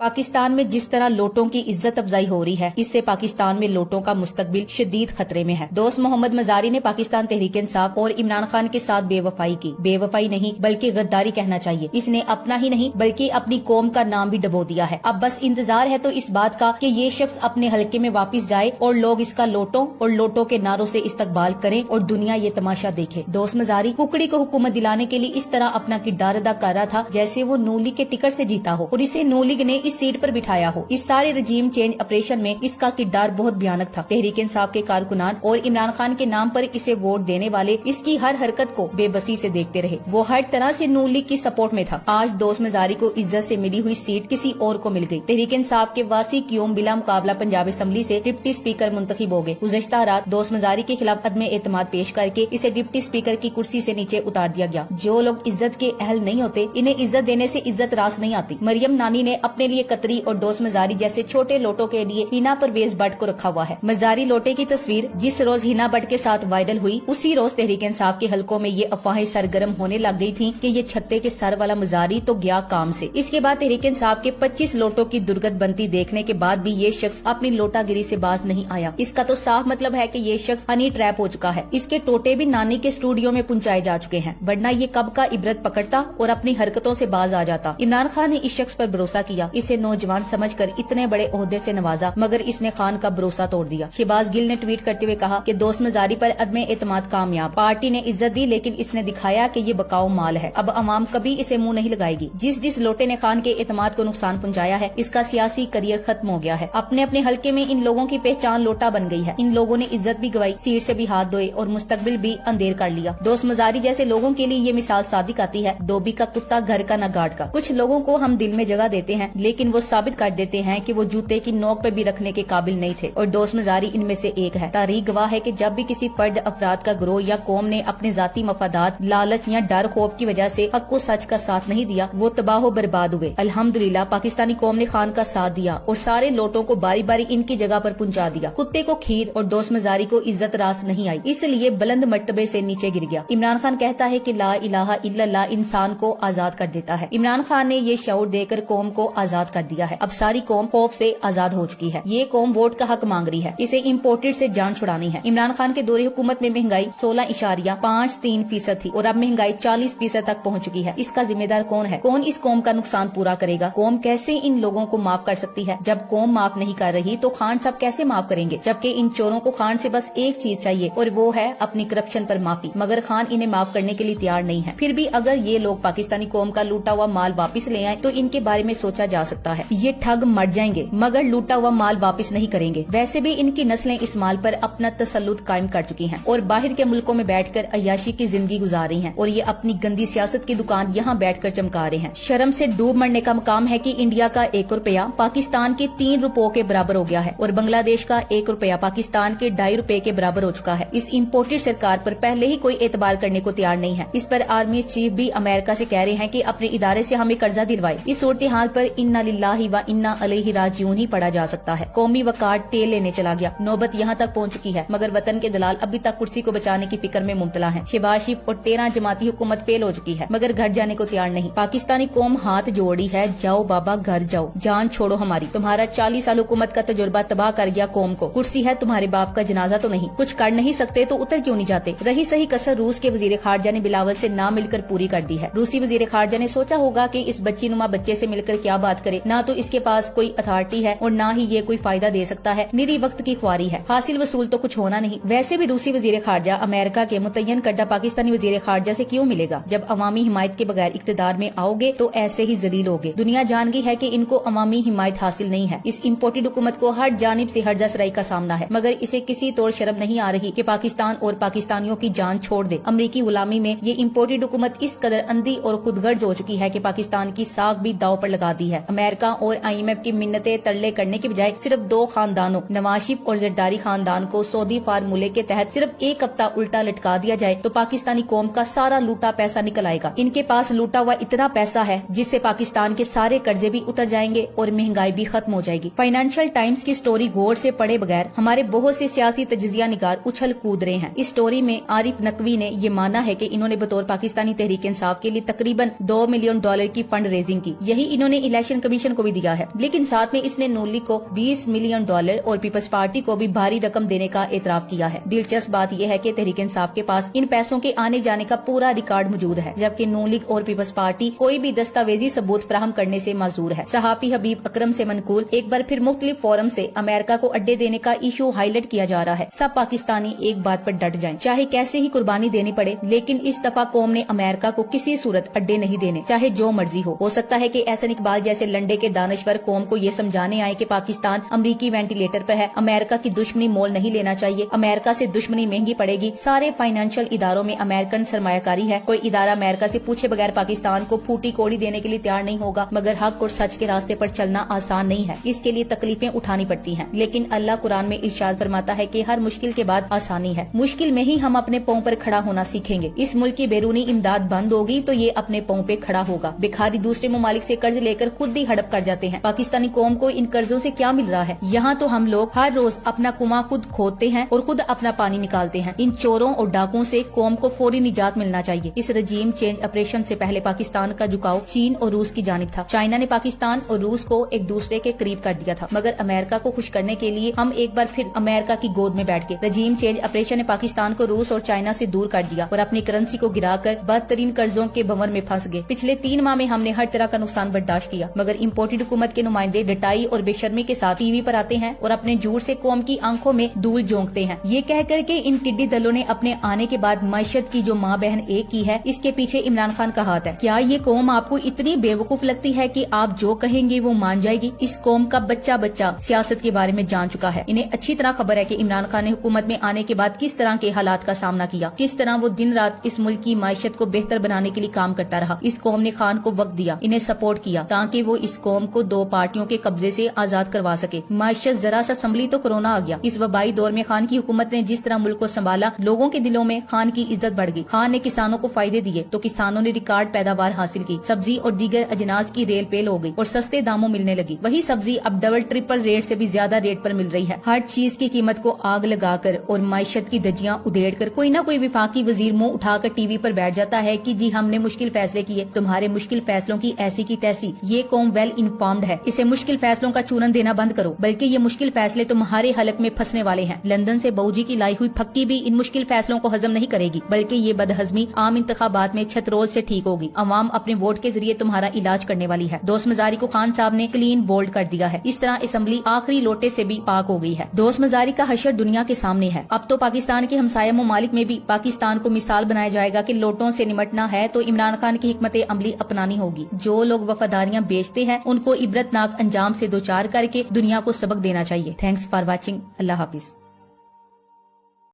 पाकिस्तान में जिस तरह लोटों की इज्जत अफजाई हो रही है, इससे पाकिस्तान में लोटों का मुस्तकबिल शदीद खतरे में है। दोस्त मोहम्मद मजारी ने पाकिस्तान तहरीक इंसाफ और इमरान खान के साथ बेवफाई की। बेवफाई नहीं बल्कि गद्दारी कहना चाहिए। इसने अपना ही नहीं बल्कि अपनी कौम का नाम भी डबो दिया है। अब बस इंतजार है तो इस बात का कि ये शख्स अपने हलके में वापस जाए और लोग इसका लोटों और लोटों के नारों से इस्तकबाल करें और दुनिया ये तमाशा देखे। दोस्त मजारी कुकड़ी को हुकूमत दिलाने के लिए इस तरह अपना किरदार अदा कर रहा था जैसे वो नू लीग के टिकट से जीता हो और इसे नू लीग ने इस सीट पर बिठाया हो। इस सारे रजीम चेंज ऑपरेशन में इसका किरदार बहुत भयानक था। तहरीक इंसाफ के कारकुनान और इमरान खान के नाम पर इसे वोट देने वाले इसकी हर हरकत को बेबसी से देखते रहे। वो हर तरह से नू लीग की सपोर्ट में था। आज दोस्त मजारी को इज्जत से मिली हुई सीट किसी और को मिल गई। तहरीक इंसाफ के वासी क्यूम बिला मुकाबला पंजाब असम्बली से डिप्टी स्पीकर मुंतखब हो गए। गुज़श्ता रात दोस्त मजारी के खिलाफ अदम एतमाद पेश करके इसे डिप्टी स्पीकर की कुर्सी से नीचे उतार दिया गया। जो लोग इज्जत के अहल नहीं होते, इन्हें इज्जत देने से इज्जत रास नहीं आती। मरियम नानी ने अपने लिए कतरी और दोस्त मजारी जैसे छोटे लोटों के लिए हिना परवेज भट्ट को रखा हुआ है। मजारी लोटे की तस्वीर जिस रोज हिना भट्ट के साथ वायरल हुई, उसी रोज तहरीक इंसाफ के हलकों में ये अफवाहें सरगर्म होने लग गई थी कि ये छत्ते के सर वाला मजारी तो गया काम से। इसके बाद तहरीक इंसाफ के 25 लोटों की दुर्गत बनती देखने के बाद भी ये शख्स अपनी लोटागिरी से बाज नहीं आया। इसका तो साफ मतलब है कि ये शख्स हनी ट्रैप हो चुका है। इसके टोटे भी नानी के स्टूडियो में पहुंचाए जा चुके हैं, वरना ये कब का इबरत पकड़ता और अपनी हरकतों से बाज आ जाता। इमरान खान ने इस शख्स पर भरोसा किया, इसे नौजवान समझकर इतने बड़े ओहदे से नवाजा, मगर इसने खान का भरोसा तोड़ दिया। शहबाज गिल ने ट्वीट करते हुए कहा कि दोस्त मजारी पर अदम एतमाद कामयाब। पार्टी ने इज्जत दी लेकिन इसने दिखाया कि ये बकाऊ माल है। अब अवाम कभी इसे मुंह नहीं लगाएगी। जिस लोटे ने खान के एतमाद को नुकसान पहुंचाया है, इसका सियासी करियर खत्म हो गया है। अपने अपने हलके में इन लोगों की पहचान लोटा बन गई है। इन लोगों ने इज्जत भी गवाई, सीट से भी हाथ धोए और मुस्तकबिल भी अंधेर कर लिया। दोस्त मजारी जैसे लोगों के लिए ये मिसाल सादिक आती है, धोबी का कुत्ता घर का न गार्ड का। कुछ लोगों को हम दिल में जगह देते हैं लेकिन वो साबित कर देते हैं कि वो जूते की नोक पे भी रखने के काबिल नहीं थे, और दोस्त मजारी इनमें से एक है। तारीख गवाह है कि जब भी किसी फर्द, अफराद का ग्रोह या कौम ने अपने जाती मफादात, लालच या डर खौफ की वजह से हक को सच का साथ नहीं दिया, वो तबाह बर्बाद हुए। अल्हम्दुलिल्लाह पाकिस्तानी कौम ने खान का साथ दिया और सारे लोटों को बारी बारी इनकी जगह पर पहुंचा दिया। कुत्ते को खीर और दोस्त मजारी को इज्जत रास नहीं आई, इसलिए बुलंद मर्तबे से नीचे गिर गया। इमरान खान कहता है कि ला इलाहा इल्लल्लाह इंसान को आजाद कर देता है। इमरान खान ने ये शऊर देकर कौम को आजाद कर दिया है। अब सारी कौम खौफ से आजाद हो चुकी है। ये कौम वोट का हक मांग रही है, इसे इम्पोर्टेड से जान छुड़ानी है। इमरान खान के दौरे हुकूमत में महंगाई 16.53% थी और अब महंगाई 40% तक पहुंच चुकी है। इसका जिम्मेदार कौन है? कौन इस कौम का नुकसान पूरा करेगा? कौम कैसे इन लोगों को माफ कर सकती है? जब कौम माफ नहीं कर रही तो खान साहब कैसे माफ करेंगे? जबकि इन चोरों को खान से बस एक चीज चाहिए और वो है अपनी करप्शन पर माफी, मगर खान इन्हें माफ करने के लिए तैयार नहीं है। फिर भी अगर ये लोग पाकिस्तानी कौम का लूटा हुआ माल वापस ले आए तो इनके बारे में सोचा जा सकता है। ये ठग मर जाएंगे मगर लूटा हुआ माल वापस नहीं करेंगे। वैसे भी इनकी नस्लें इस माल पर अपना तसल्लुत कायम कर चुकी हैं और बाहर के मुल्कों में बैठकर अय्याशी की जिंदगी गुजार रही हैं और ये अपनी गंदी सियासत की दुकान यहाँ बैठकर चमका रहे हैं। शर्म से डूब मरने का मकाम है कि इंडिया का 1 रुपया पाकिस्तान के 3 रुपयों के बराबर हो गया है और बांग्लादेश का 1 रुपया पाकिस्तान के 2.5 रुपए के बराबर हो चुका है। इस इम्पोर्टेड सरकार पर पहले ही कोई एतबार करने को तैयार नहीं है। इस पर आर्मी चीफ भी अमेरिका से कह रहे हैं कि अपने इदारे से हमें कर्जा दिलवाए। इस सूरत हाल पर इन्ना लिल्लाहि व इन्ना अलैहि राजिऊन ही पढ़ा जा सकता है। कौमी वकार तेल लेने चला गया, नौबत यहाँ तक पहुँच चुकी है, मगर वतन के दलाल अभी तक कुर्सी को बचाने की फिक्र में मुब्तला है। शहबाज शरीफ और 13 जमाती हुकूमत फेल हो चुकी है मगर घर जाने को तैयार नहीं। पाकिस्तानी कौम हाथ जोड़ी है, जाओ बाबा घर जाओ, जान छोड़ो हमारी। तुम्हारा 40 साल हुकूमत का तजुर्बा तबाह कर गया कौम को। कुर्सी है तुम्हारे बाप का जनाजा तो नहीं। कुछ कर नहीं सकते तो उतर क्यों नहीं जाते? रही सही कसर रूस के वजीर खारजा ने बिलावल से ना मिलकर पूरी कर दी है। रूसी वजीर खारजा ने सोचा होगा कि इस बच्ची नुमा बच्चे से मिलकर क्या बात करे, ना तो इसके पास कोई अथॉरिटी है और ना ही ये कोई फायदा दे सकता है। निरी वक्त की ख्वारी है, हासिल वसूल तो कुछ होना नहीं। वैसे भी रूसी वजीर खारजा अमेरिका के मुतय्यन करदा पाकिस्तानी वजीर खारजा से क्यों मिलेगा? जब अवामी हिमायत के बगैर इख्तिदार में आओगे तो ऐसे ही जलील होगे। दुनिया जान गई है कि इनको अवामी हिमायत हासिल नहीं है। इस इम्पोर्टेड हुकूमत को हर जानिब से हर्जा सराई का सामना है, मगर इसे किसी तौर शर्म नहीं आ रही कि पाकिस्तान और पाकिस्तानियों की जान छोड़ दे। अमरीकी गुलामी में ये इम्पोर्टेड हुकूमत इस कदर अंधी और खुदगर्ज हो चुकी है कि पाकिस्तान की साख भी दाव पर लगा दी है। अमेरिका और IMF की मिन्नतें तरले करने की बजाय सिर्फ 2 खानदानों नवाज शरीफ और जरदारी खानदान को सऊदी फार्मूले के तहत सिर्फ एक हफ्ता उल्टा लटका दिया जाए तो पाकिस्तानी कौम का सारा लूटा पैसा निकल आएगा। इनके पास लूटा हुआ इतना पैसा है जिससे पाकिस्तान के सारे कर्जे भी उतर जाएंगे और महंगाई भी खत्म हो जाएगी। फाइनेंशियल टाइम्स की स्टोरी गौर से पढ़े बगैर हमारे बहुत से सियासी तजिया निगार उछल कूद रहे हैं। इस स्टोरी में आरिफ नकवी ने ये माना है कि इन्होंने बतौर पाकिस्तानी तहरीक इंसाफ के लिए तकरीबन $2 मिलियन की फंड रेजिंग की। यही इन्होंने इलेक्शन कमीशन को भी दिया है, लेकिन साथ में इसने नून लीग को $20 मिलियन और पीपल्स पार्टी को भी भारी रकम देने का एतराफ किया है। दिलचस्प बात यह है कि तहरीक इंसाफ के पास इन पैसों के आने जाने का पूरा रिकॉर्ड मौजूद है, जबकि नून लीग और पीपल्स पार्टी कोई भी दस्तावेजी सबूत फराहम करने से माजूर है। सहाफी हबीब अकरम से मनकूल एक बार फिर मुख्तलिफ फोरम से अमेरिका को अड्डे देने का इशू हाईलाइट किया जा रहा है। सब पाकिस्तानी एक बात पर डट जाएं, चाहे कैसे ही कुर्बानी देनी पड़े, लेकिन इस दफा कौम ने अमेरिका को किसी सूरत अड्डे नहीं देने, चाहे जो मर्जी हो सकता है कि एहसन इकबाल जैसे लंडे के दानश्वर कौम को ये समझाने आए कि पाकिस्तान अमरीकी वेंटिलेटर पर है, अमेरिका की दुश्मनी मोल नहीं लेना चाहिए, अमेरिका से दुश्मनी महंगी पड़ेगी, सारे फाइनेंशियल इदारों में अमेरिकन सरमायाकारी है, कोई इदारा अमेरिका से पूछे बगैर पाकिस्तान को फूटी कोड़ी देने के लिए तैयार नहीं होगा। मगर हक और सच के रास्ते पर चलना आसान नहीं है, इसके लिए तकलीफें उठानी पड़ती हैं। लेकिन अल्लाह कुरान में इरशाद फरमाता है कि हर मुश्किल के बाद आसानी है। मुश्किल में ही हम अपने पांव पर खड़ा होना सीखेंगे। इस मुल्क की बैरूनी इमदाद बंद होगी तो ये अपने पांव पे खड़ा होगा। भिखारी दूसरे ममालिक से कर्ज लेकर खुद ही हड़प कर जाते हैं। पाकिस्तानी कौम को इन कर्जों से क्या मिल रहा है? यहाँ तो हम लोग हर रोज अपना कुआं खुद खोदते हैं और खुद अपना पानी निकालते हैं। इन चोरों और डाकुओं से कौम को फौरी निजात मिलना चाहिए। इस रजीम चेंज ऑपरेशन से पहले पाकिस्तान का झुकाव चीन और रूस की जानिब था। चाइना ने पाकिस्तान और रूस को एक दूसरे के करीब कर दिया था, मगर अमेरिका को खुश करने के लिए हम एक बार फिर अमेरिका की गोद में बैठ गए। रजीम चेंज ऑपरेशन ने पाकिस्तान को रूस और चाइना से दूर कर दिया और अपनी करेंसी को गिराकर बदतरीन कर्जों के भंवर में फंस गए। पिछले 3 माह में हमने हर तरह का नुकसान बर्दाश्त किया, मगर इम्पोर्टेड हुकूमत के नुमाइंदे डटाई और बेशर्मी के साथ टीवी पर आते हैं और अपने झूठ से कौम की आंखों में धूल झोंकते हैं। ये कह कर के इन टिड्डी दलों ने अपने आने के बाद मैशत की जो माँ बहन एक की है, इसके पीछे इमरान खान का हाथ है। क्या ये कौम आपको इतनी बेवकूफ लगती है कि आप जो कहेंगे वो मान जाएगी? इस कौम का बच्चा बच्चा सियासत के बारे में जान चुका है। इन्हें अच्छी तरह खबर है कि इमरान खान ने हुकूमत में आने के बाद किस तरह के हालात का सामना किया, किस तरह वो दिन रात इस मुल्क की माइशत को बेहतर बनाने के लिए काम करता रहा। इस कौम ने खान को वक्त दिया, इन्हें सपोर्ट किया ताकि वो इस कौम को 2 पार्टियों के कब्जे से आजाद करवा सके। माइशत जरा सा संभली तो कोरोना आ गया। इस वबाई दौर में खान की हुकूमत ने जिस तरह मुल्क को संभाला, लोगों के दिलों में खान की इज्जत बढ़ गई। खान ने किसानों को फायदे दिए तो किसानों ने रिकॉर्ड पैदावार हासिल की। सब्जी और दीगर अजनास की रेल पेल हो गई और सस्ते दामों मिलने लगी। वही सब्जी अब डबल ट्रिपल रेट से भी ज्यादा रेट पर मिल रही है। हर चीज की कीमत को आग लगाकर और माइशत की धज्जियां उधेड़कर कोई ना कोई विफाकी वजीर मुंह उठाकर टीवी पर बैठ जाता है कि जी हमने मुश्किल फैसले किए। तुम्हारे मुश्किल फैसलों की ऐसी की तैसी। ये कौम वेल इन्फॉर्म्ड है, इसे मुश्किल फैसलों का चूरन देना बंद करो, बल्कि ये मुश्किल फैसले तुम्हारे हलक में फंसने वाले हैं। लंदन से बहूजी की लाई हुई फक्की भी इन मुश्किल फैसलों को हजम नहीं करेगी, बल्कि ये बदहजमी आम इंतखाबात में छतरोल से ठीक होगी। अवाम अपने वोट के जरिए तुम्हारा इलाज करने वाली है। दोस्त मजारी को खान साहब ने क्लीन बोल्ड कर दिया है। इस तरह असेंबली आखिरी लोटे से भी पाक हो गई है। दोस्त मजारी का हशर दुनिया के सामने है। अब तो पाकिस्तान के हमसाया ममालिक में भी पाकिस्तान को मिसाल बनाया जाएगा कि लोटों से निमटना है तो इमरान खान की हिकमत अमली अपनानी होगी। जो लोग वफादारियां बेचते हैं उनको इबरतनाक अंजाम से दो चार करके दुनिया को सबक देना चाहिए। Thanks for watching. Allah Hafiz.